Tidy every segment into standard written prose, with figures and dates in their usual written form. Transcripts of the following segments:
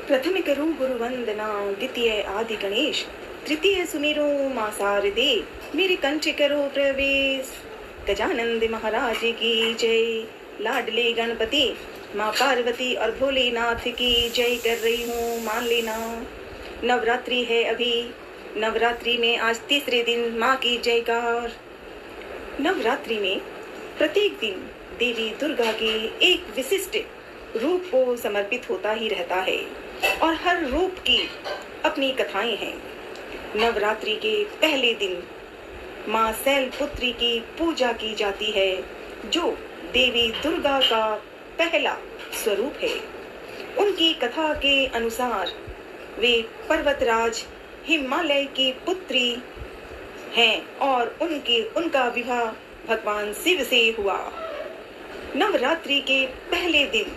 प्रथम करो गुरु वंदना, द्वितीय आदि गणेश, तृतीय सुमिरो मां शारदे, मेरे कंठ करो प्रवेश। गजानंद महाराज की जय। लाडले गणपति माँ पार्वती और भोलेनाथ की जय कर रही हूँ, मान लेना। नवरात्रि है अभी, नवरात्रि में आज तीसरे दिन माँ की जयकार। नवरात्रि में प्रत्येक दिन देवी दुर्गा के एक विशिष्ट रूप को समर्पित होता ही रहता है और हर रूप की अपनी कथाएं हैं। नवरात्रि के पहले दिन माँ शैलपुत्री की पूजा की जाती है, जो देवी दुर्गा का पहला स्वरूप है। उनकी कथा के अनुसार वे पर्वतराज हिमालय की पुत्री हैं और उनका विवाह भगवान शिव से हुआ। नवरात्रि के पहले दिन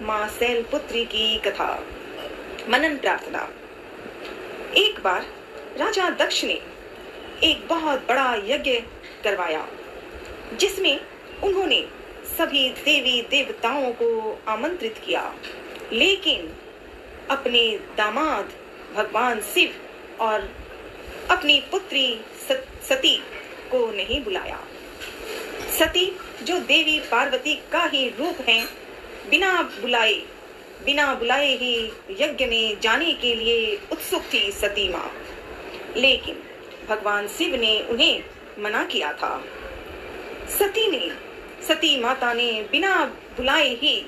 माँ शैलपुत्री की कथा। मनन प्रार्थना। एक बार राजा दक्ष ने एक बहुत बड़ा यज्ञ करवाया, जिसमें उन्होंने सभी देवी देवताओं को आमंत्रित किया, लेकिन अपने दामाद भगवान शिव और अपनी पुत्री सती को नहीं बुलाया। सती, जो देवी पार्वती का ही रूप है, बिना बुलाए ही यज्ञ में जाने के लिए उत्सुक थी सती माँ, लेकिन भगवान शिव ने उन्हें मना किया था। सती माता ने बिना बुलाए ही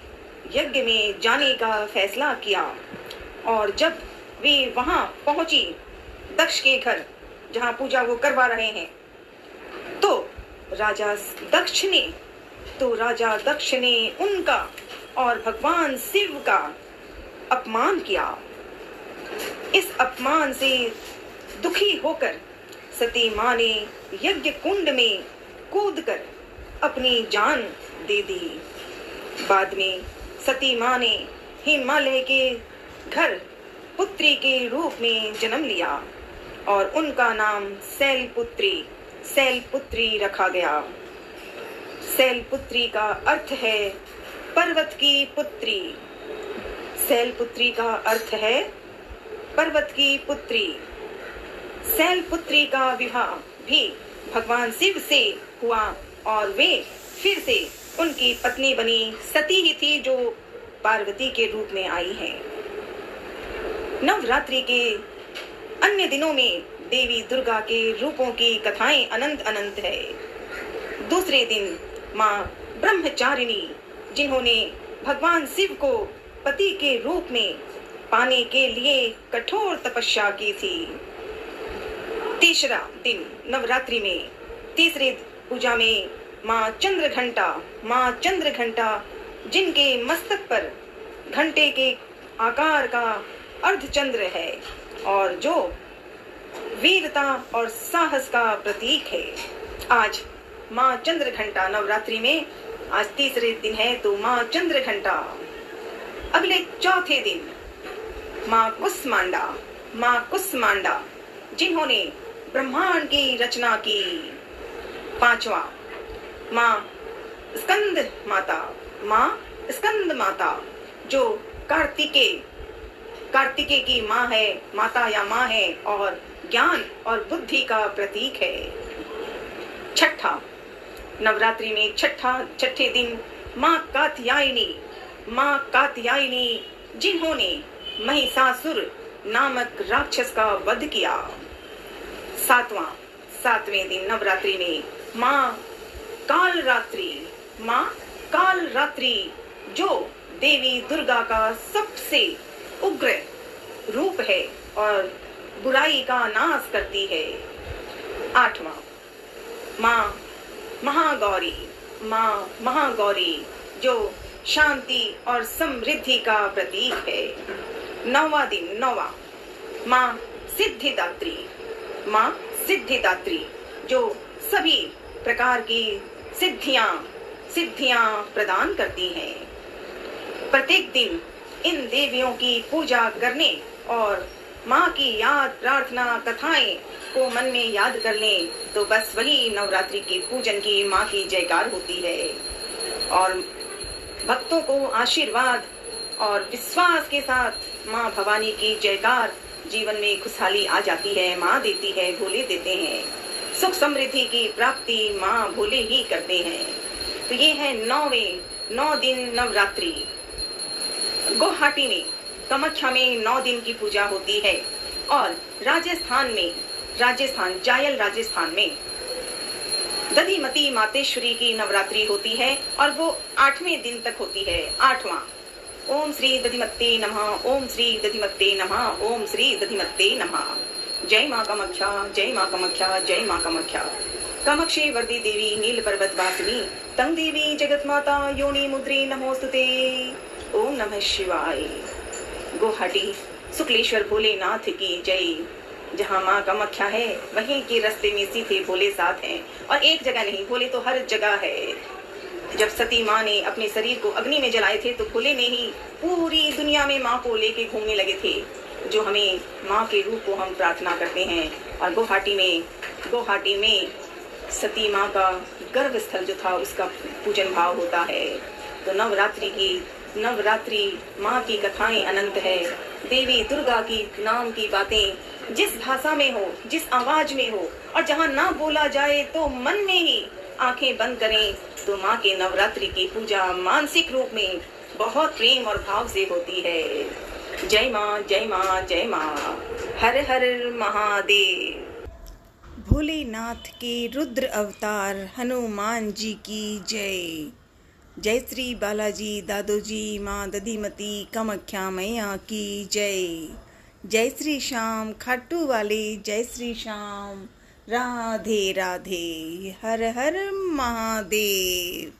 यज्ञ में जाने का फैसला किया और जब वे वहां पहुंची दक्ष के घर, जहां पूजा वो करवा रहे हैं, तो राजा दक्ष ने उनका और भगवान शिव का अपमान किया। इस अपमान से दुखी होकर सती माँ ने यज्ञ कुंड में कूदकर अपनी जान दे दी। बाद में सती माँ ने हिमालय के घर पुत्री के रूप में जन्म लिया और उनका नाम शैलपुत्री रखा गया। शैलपुत्री का अर्थ है पर्वत की पुत्री। शैलपुत्री का अर्थ है पर्वत की पुत्री। शैलपुत्री का विवाह भी भगवान शिव से हुआ और वे फिर से उनकी पत्नी बनी। सती ही थी जो पार्वती के रूप में आई है। नवरात्रि के अन्य दिनों में देवी दुर्गा के रूपों की कथाएं अनंत है। दूसरे दिन माँ ब्रह्मचारिणी, जिन्होंने भगवान शिव को पति के रूप में पाने के लिए कठोर तपस्या की थी। तीसरा दिन नवरात्रि में तीसरे पूजा में माँ चंद्रघंटा, जिनके मस्तक पर घंटे के आकार का अर्धचंद्र है और जो वीरता और साहस का प्रतीक है। आज माँ चंद्रघंटा नवरात्रि में आज तीसरे दिन है, तो माँ चंद्रघंटा। अगले चौथे दिन माँ कुसमांडा, जिन्होंने ब्रह्मांड की रचना की। पांचवा माँ स्कंद माता, जो कार्तिकेय की माँ है, माता या माँ है और ज्ञान और बुद्धि का प्रतीक है। छठा नवरात्रि में छठे दिन माँ कात्यायनी, जिन्होंने महिषासुर नामक राक्षस का वध किया। सातवें दिन नवरात्रि में माँ कालरात्रि, जो देवी दुर्गा का सबसे उग्र रूप है और बुराई का नाश करती है। आठवां माँ महागौरी, जो शांति और समृद्धि का प्रतीक है। नौवां माँ सिद्धिदात्री, जो सभी प्रकार की सिद्धियां प्रदान करती हैं। प्रत्येक दिन इन देवियों की पूजा करने और माँ की याद, प्रार्थना, कथाएं को मन में याद कर लें, तो बस वही नवरात्रि के पूजन की माँ की जयकार होती है और भक्तों को आशीर्वाद और विश्वास के साथ माँ भवानी की जयकार, जीवन में खुशहाली आ जाती है। माँ देती है, भोले देते हैं। सुख समृद्धि की प्राप्ति माँ भोले ही करते हैं। तो ये है 9 दिन नवरात्रि। गुवाहाटी में, कामाख्या में 9 दिन की पूजा होती है। और राजस्थान जायल राजस्थान में दधिमती मातेश्वरी की नवरात्रि होती है और वो 8वें दिन तक होती है। 8वां। ओम श्री दधिमत्ते नमः, ओम श्री दधिमत्ते नमः, ओम श्री दधिमत्ते नमः। जय माँ कामाख्या, जय माँ कामाख्या, जय माँ कामाख्या। कामाक्षी वर्दी देवी नील पर्वत वासिनी तंग देवी जगत माता योनि मुद्रे नमोस्तुते। ओम नमः शिवाय। गुवाहाटी शुक्लेश्वर भोलेनाथ की जय। जहाँ माँ कामाख्या है वहीं के रास्ते में सीधे भोले साथ हैं। और एक जगह नहीं, भोले तो हर जगह है। जब सती माँ ने अपने शरीर को अग्नि में जलाए थे तो भोले ने ही पूरी दुनिया में माँ को लेके घूमने लगे थे, जो हमें माँ के रूप को हम प्रार्थना करते हैं। और गुवाहाटी में सती माँ का गर्भ स्थल जो था उसका पूजन भाव होता है। तो नवरात्रि माँ की कथाएं अनंत है। देवी दुर्गा की नाम की बातें जिस भाषा में हो, जिस आवाज में हो, और जहाँ ना बोला जाए तो मन में ही आंखें बंद करें तो माँ के नवरात्रि की पूजा मानसिक रूप में बहुत प्रेम और भाव से होती है। जय माँ, जय माँ, जय माँ। हर हर महादेव। भोलेनाथ के रुद्र अवतार हनुमान जी की जय। जय श्री बालाजी दादोजी माँ दधिमती कामाख्या मैया की जय। जय श्री श्याम खाटू वाले, जय श्री श्याम। राधे राधे। हर हर महादेव।